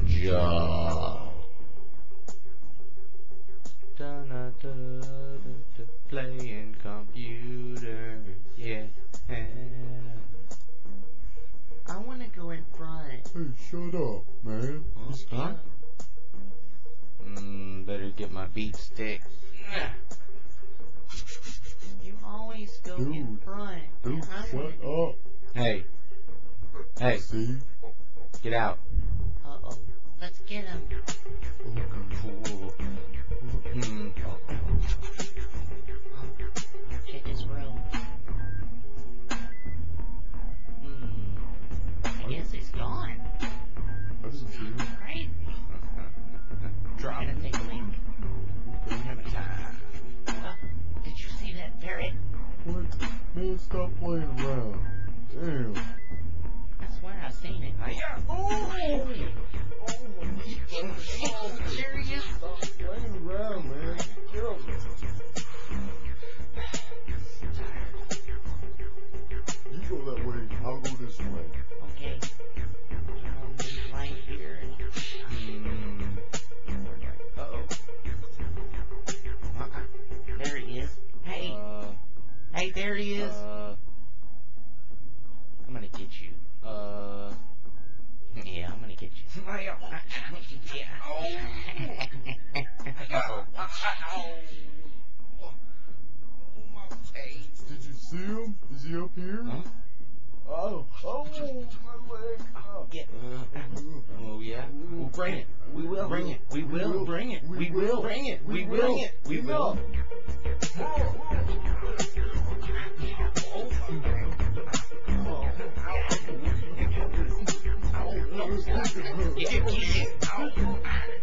Joe. Playing computer, yeah. I want to go in front. Hey, shut up, man. Huh? Better get my beat stick. You always go in front. Dude, I shut wanna... up. Hey, See? get out. Uh-oh. Let's get him. Check his room. I guess he's gone. I didn't see him. Right? Drop. I'm gonna take a leak. Did you see that parrot? What? Man, stop playing around. Damn. I swear I seen it. There he is. Stop playing around, man. Kill me. You go that way, I'll go this way. Okay. Right here. Uh-oh. There he is. Hey. Hey, there he is. I'm gonna get you. Yeah, I'm gonna get you. Yeah. Did you see him? Is he up here? Huh? Oh, my leg. Get. Oh, yeah? We'll bring it. We will bring it. We will bring it. We will bring it. We will. We will. Get it.